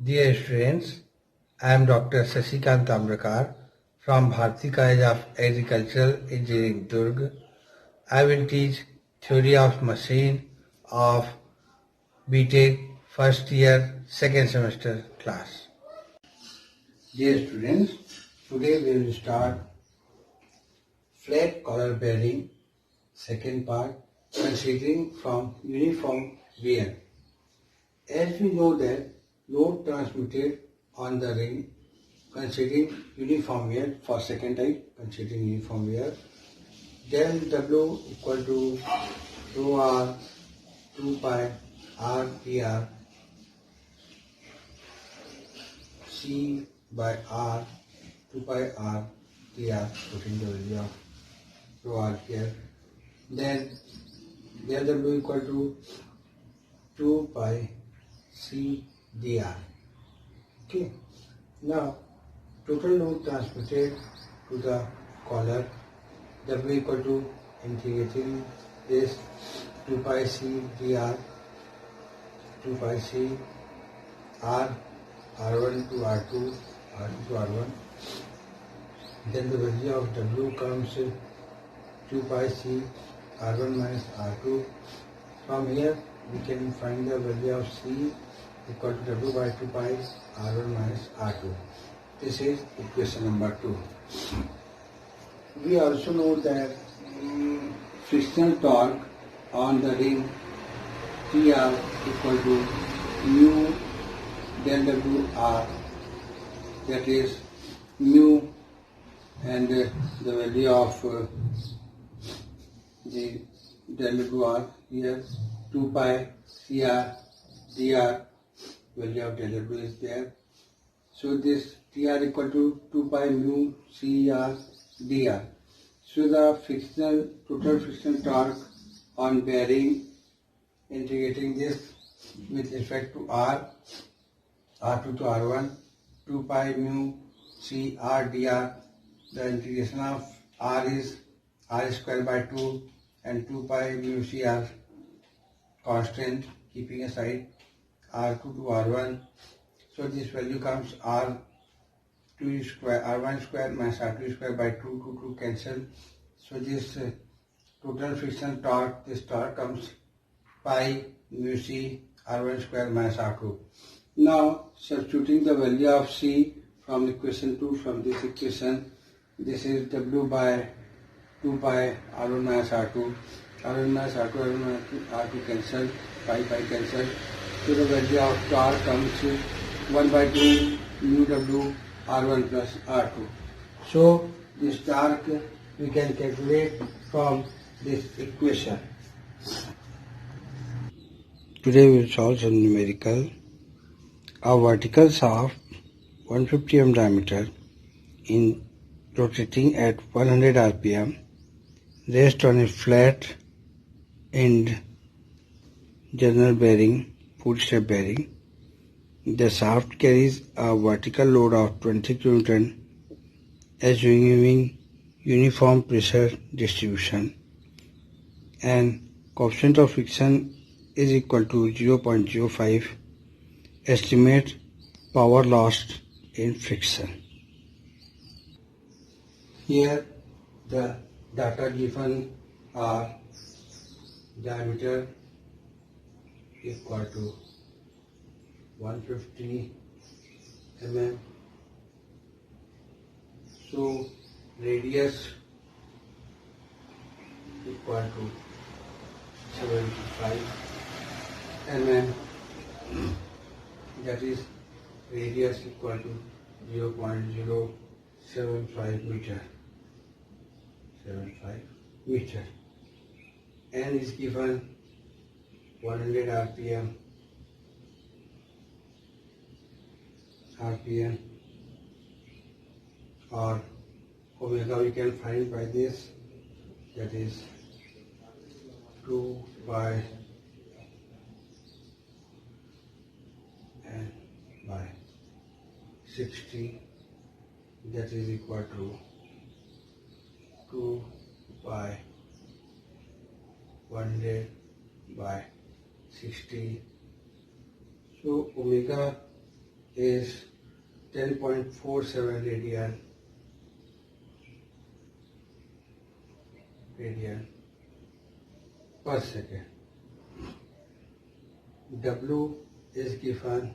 Dear students, I am Dr. Sasikant Tambrakar from Bharati College of Agricultural Engineering, Durg. I will teach theory of machine of BTech first year, second semester class. Dear students, today we will start flat collar bearing, second part, considering from uniform wear. As we know that load transmitted on the ring considering uniform wear for second type, considering uniform wear, del W equal to rho R 2 pi R PR C by R 2 pi R PR, putting the value of rho R here. Then del W equal to 2 pi C dr. Okay. Now total load transmitted to the collar W equal to integrating this 2 pi C dr 2 pi C R R1 to R2 R2 to R1. Then the value of W comes 2 pi C R1 minus R2. From here we can find the value of C equal to W by 2 pi R1 minus R2. This is equation number 2. We also know that frictional torque on the ring TR equal to mu del W R, that is mu, and the value of the del W R here 2 pi CR dr, value of del W is there. So this TR equal to 2 pi mu CR dr. So the total frictional torque on bearing, integrating this with respect to R, R2 to R1, 2 pi mu CR dr. The integration of R is R square by 2 and 2 pi mu CR constant, keeping aside R2 to R1. So this value comes R2 square, R1 square minus R2 square by 2 cancel. So this total frictional torque, this torque comes pi mu C R1 square minus R2. Now substituting the value of C from equation 2 from this equation, this is W by 2 pi R1 minus R2. R1 minus R2, R1 minus R2 cancel, pi cancel. So the value of torque comes 1 by 2 mu W R1 plus R2. So this torque we can calculate from this equation. Today we will solve some numerical. A vertical shaft 150 mm diameter in rotating at 100 rpm rests on a flat end general bearing, full step bearing. The shaft carries a vertical load of 20 kN assuming uniform pressure distribution, and coefficient of friction is equal to 0.05. Estimate power lost in friction. Here the data given are diameter equal to 150 mm. So radius equal to 75 mm. That is radius equal to 0.075 meter. 75 meter. N is given 100 rpm or omega we can find by this, that is 2 by n by 60, that is equal to 2 by 100 by 60. So omega is 10.47 radian per second. W is given,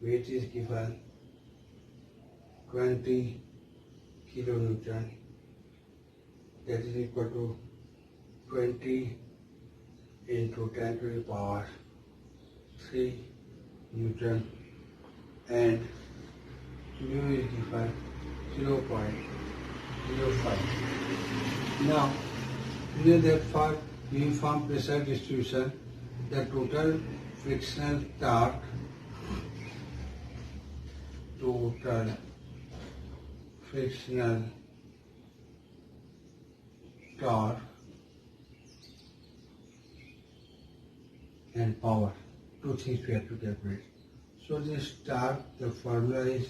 weight is given 20 kilonewton, that is equal to 20 into 10 to the power 3 Newton, and mu is given 0.05. Now, we know that for uniform pressure distribution, the total frictional torque and power, two things we have to calculate. So this torque, the formula is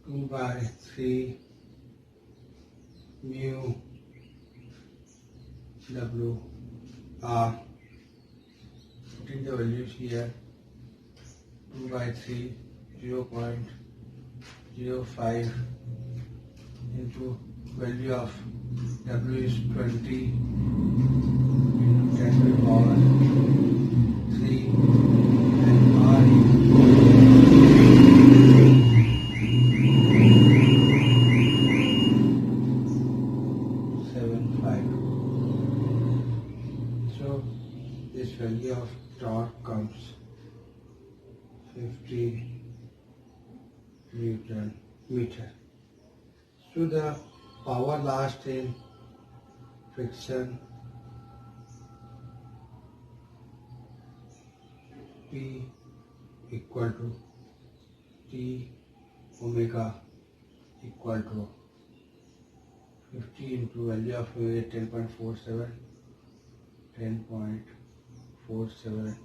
2 by 3 mu W R. Putting the values here, 2 by 3, 0.05 into value of W is 20 into 10 to the power 3, and R is 75. So this value of torque comes 50 Newton meter. So the power lost in friction P equal to T omega equal to 50 into value of 10.47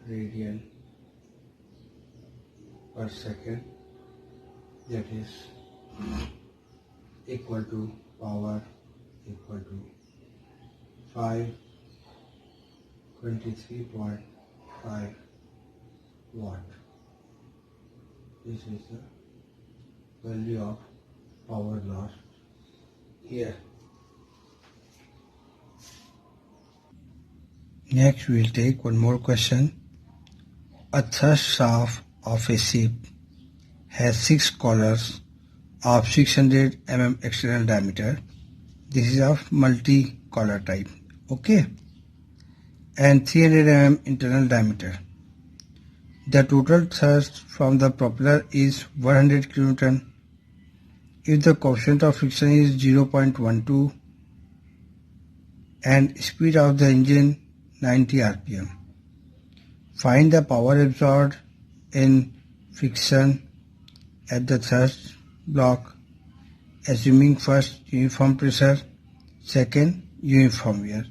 radian per second, that is equal to power equal to 523.5 watt. This is the value of power loss here. Next we will take one more question. A thrust shaft of a ship has 6 collars of 600 mm external diameter. This is of multi-collar type. Okay. And 300 mm internal diameter. The total thrust from the propeller is 100 kN. If the coefficient of friction is 0.12 and speed of the engine 90 rpm. Find the power absorbed in friction at the thrust block, assuming first uniform pressure, second uniform wear.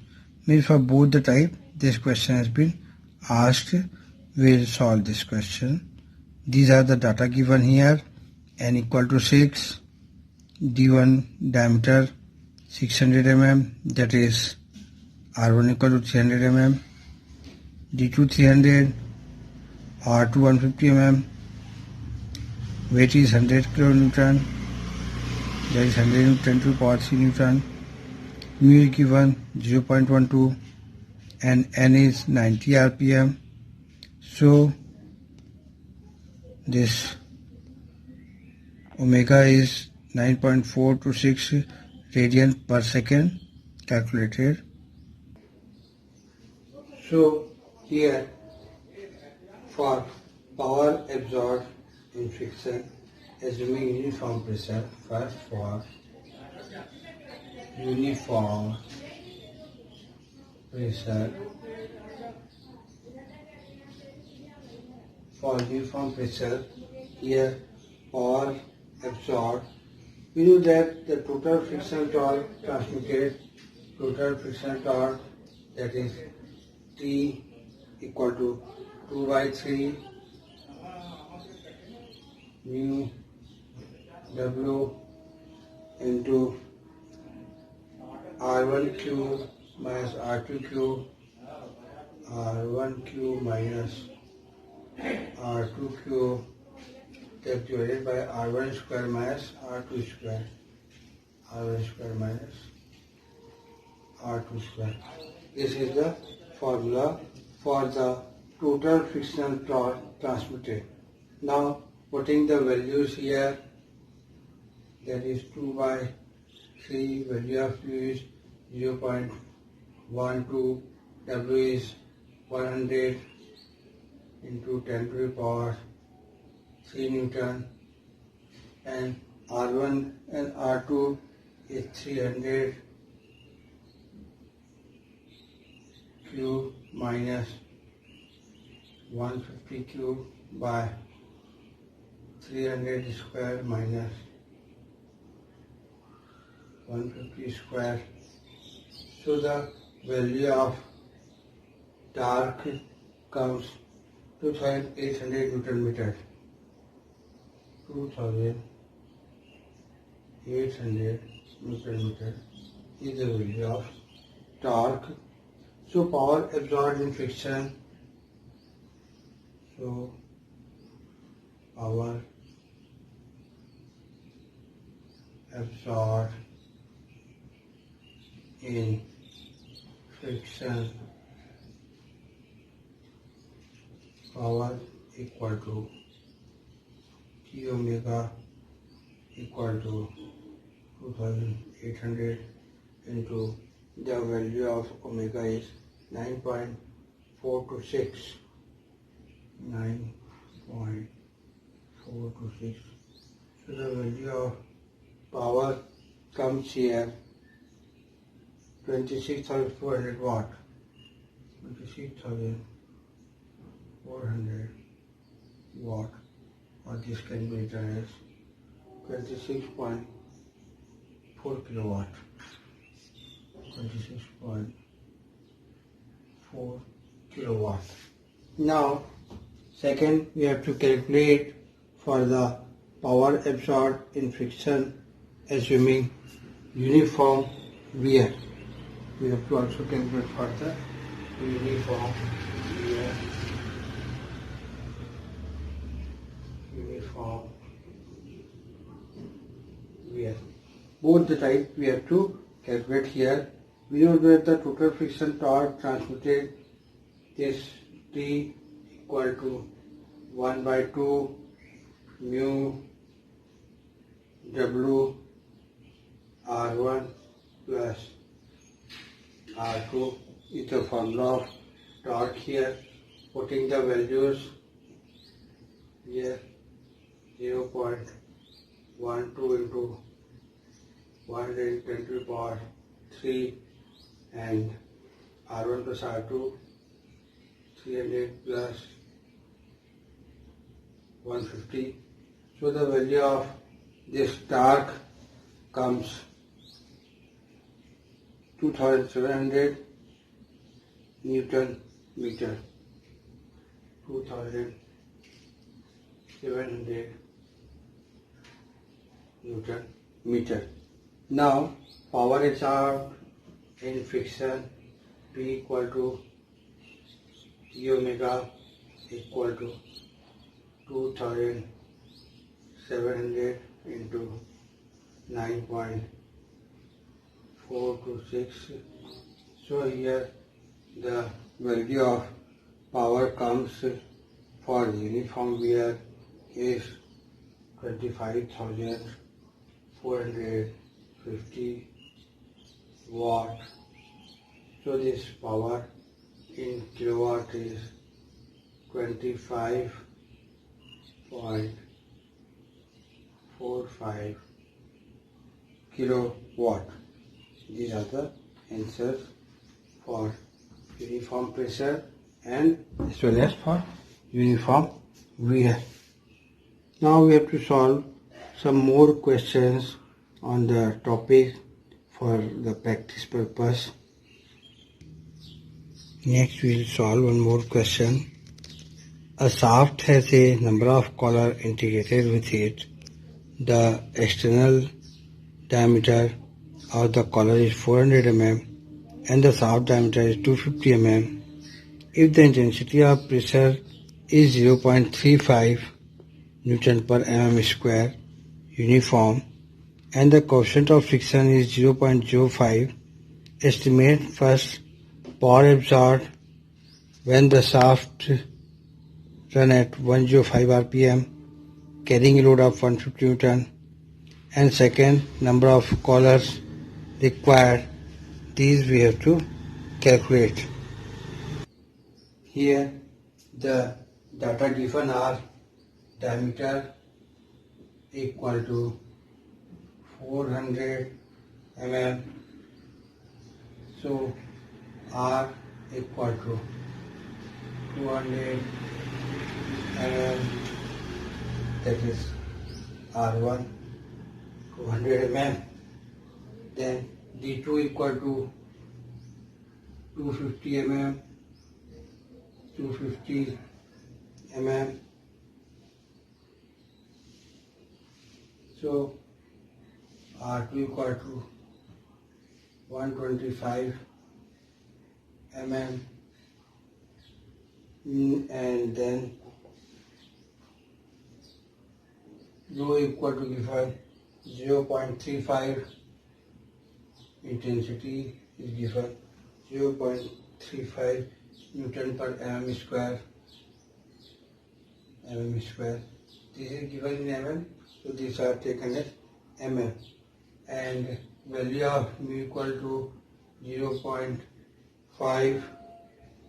Means for both the type this question has been asked. We'll solve this question. These are the data given here. N equal to 6, D1 diameter 600 mm, that is R1 equal to 300 mm, D2 300, R2 150 mm, weight is 100 kilonewton, that is 100 into 10 to the power 3 Newton, mu is given 0.12 and N is 90 rpm. So this omega is 9.426 radian per second calculated. So here for power absorbed in friction, assuming uniform pressure, first for uniform pressure, here power absorbed, we know that the total frictional torque transmitted, that is T equal to 2 by 3 mu W into R1 cube minus R2 cube, R1 cube minus R2 cube divided by R1 square minus R2 square. R1 square minus R2 square. This is the formula for the total frictional torque transmitted. Now putting the values here, that is 2 by 3, value of U is 0.12, W is 100 into 10 to the power 3 Newton, and R1 and R2 is 300 cube minus 150 cube by 300 square minus 150 square. So the value of torque comes 2800 Newton meter. 2800 Newton meter is the value of torque. So power absorbed in friction. So power absorbed in friction, power equal to T omega equal to 2800 into the value of omega is 9.426. 9.426. So the value of power comes here 26,400 watt. 26,400 watt, or this can be written as 26.4 kilowatt. 26.4 kilowatt. Now, second, we have to calculate for the power absorbed in friction, assuming uniform wear. We have to also calculate for the uniform wear. Uniform wear. Both the type we have to calculate here. We know that the total friction torque transmitted is T equal to 1 by 2 mu W R1 plus R2 is the formula of torque here. Putting the values here, 0.12 into 110 to the power 3, and R1 plus R2 300 plus 150. So the value of this torque comes 2700 Newton meter. 2700 Newton meter. Now power absorbed in friction, P equal to T omega equal to 2700 into 9.426. So here the value of power comes for uniform wear is 25,450 watt. So this power in kilowatt is 25.45 kilowatt. These are the answers for uniform pressure and as well as for uniform wear. Now we have to solve some more questions on the topic for the practice purpose. Next we will solve one more question. A shaft has a number of collars integrated with it. The external diameter of the collar is 400 mm and the shaft diameter is 250 mm. If the intensity of pressure is 0.35 Newton per mm square uniform and the coefficient of friction is 0.05. Estimate first power absorbed when the shaft run at 105 rpm carrying a load of 150 Newton, and second number of collars required. These we have to calculate. Here the data given are diameter equal to 400 mm, so R equal to 200 mm, that is R1 200 mm. Then D2 equal to 250 mm, 250 mm. So R2 equal to 125 mm, and then rho equal to given 0.35, intensity is given 0.35 Newton per mm square. This is given in mm, so these are taken as mm, and value of mu equal to 0.05,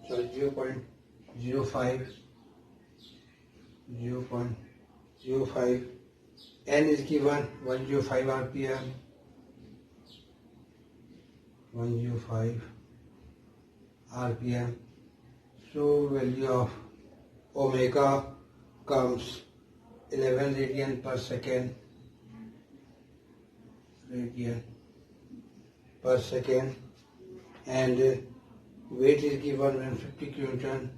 sorry 0.05, n is given 105 rpm, 105 rpm. So value of omega comes 11 radian per second, and weight is given 150 kilonewton,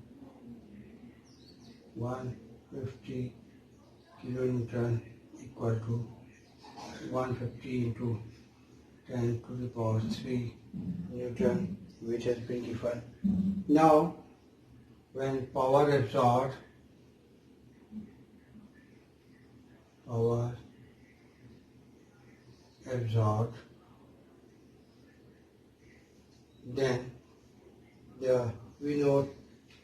150 kilonewton equal to 150 into 10 to the power 3 Newton, which has been given. Now, when power absorbed, then we know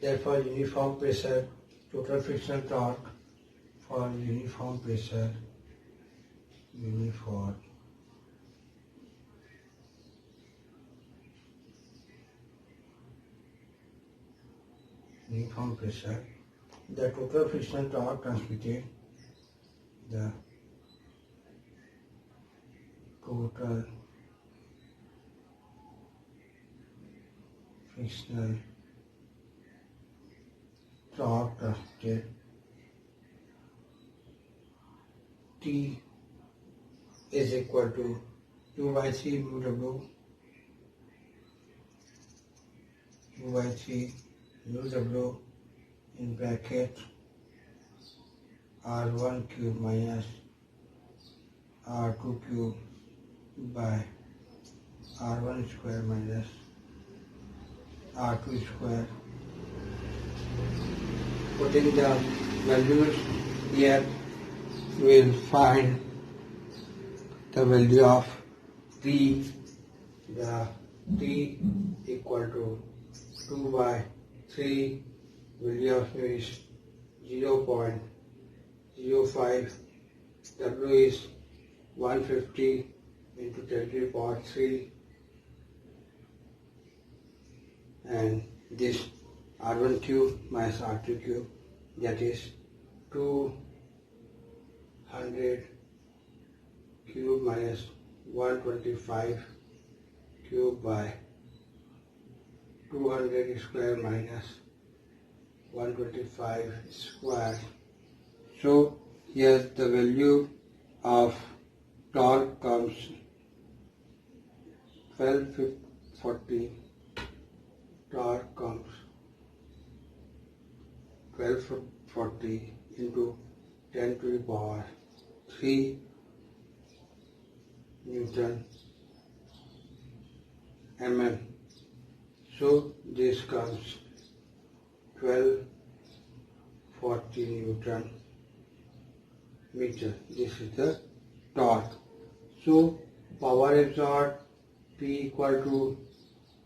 that for uniform pressure, total frictional torque for uniform pressure, the total frictional torque transmitted, the total frictional torque transmitted T is equal to 2 by 3 mu W, 2 by 3 mu W in bracket R1 cube minus R2 cube by R1 square minus R2 square. Putting the values here, we will find the value of T. The T equal to 2 by 3, value of mu is 0.05, W is 150 into 10 to the power 3, and this R1 cube minus R2 cube, that is 200 cube minus 125 cube by 200 square minus 125 square. So here the value of torque comes 1240. Torque comes 1240 into 10 to the power 3 Newton mm. So this comes 1240 40 Newton meter. This is the torque. So power absorbed P equal to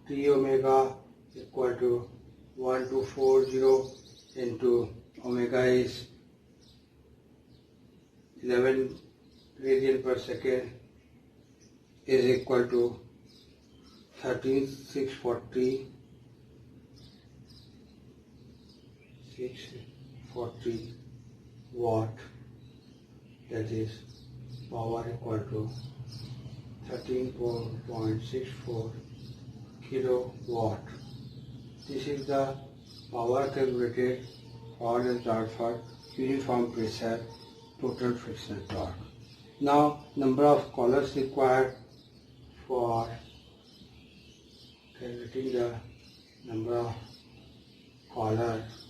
T omega equal to 1240 into omega is 11 radian per second is equal to 640 watt. That is power equal to 13.64 kilowatt. This is the power calculated for absorbed for uniform pressure total frictional torque. Now number of collars required for calculating the number of collars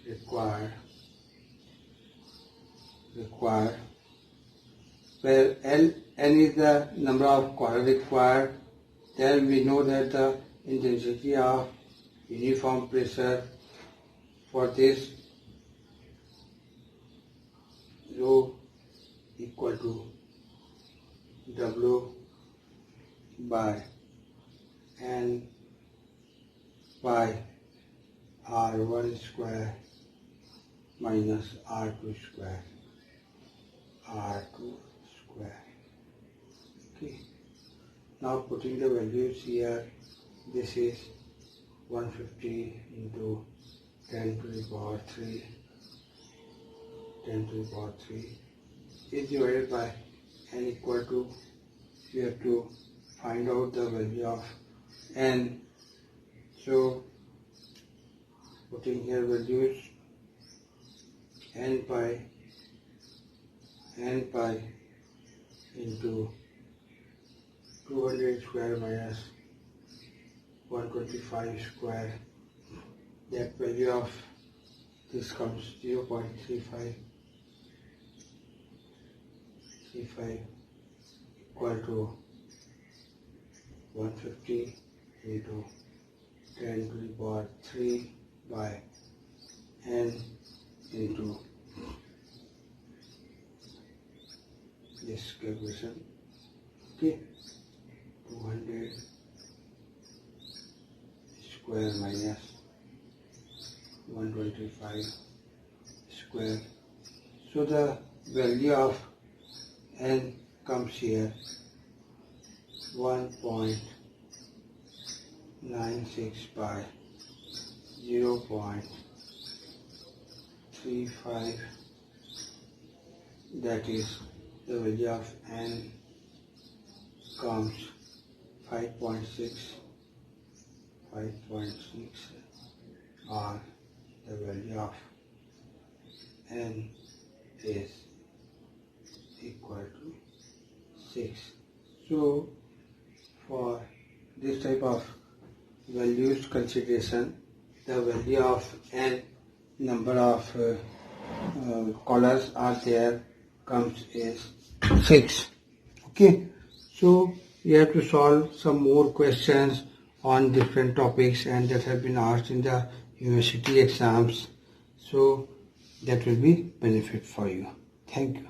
required where n is the number of collars required, then we know that the intensity of uniform pressure for this rho equal to W by N by R1 square minus R2 square. Okay. Now putting the values here, this is 150 into 10 to the power 3 is divided by n equal to, you have to find out the value of n. So putting here values, n pi into 200 square minus 125 square, that value of this comes 0.35 equal to 150 into 10 to the power 3 by n into this calculation. Okay, 200 square minus 125 square. So the value of n comes here 1.96 by 0.35. That is the value of n comes 5.6 or the value of n is equal to 6. So for this type of values consideration, the value of n, number of collars are there, comes is 6. Okay, so you have to solve some more questions on different topics and that have been asked in the university exams, so that will be benefit for you. Thank you.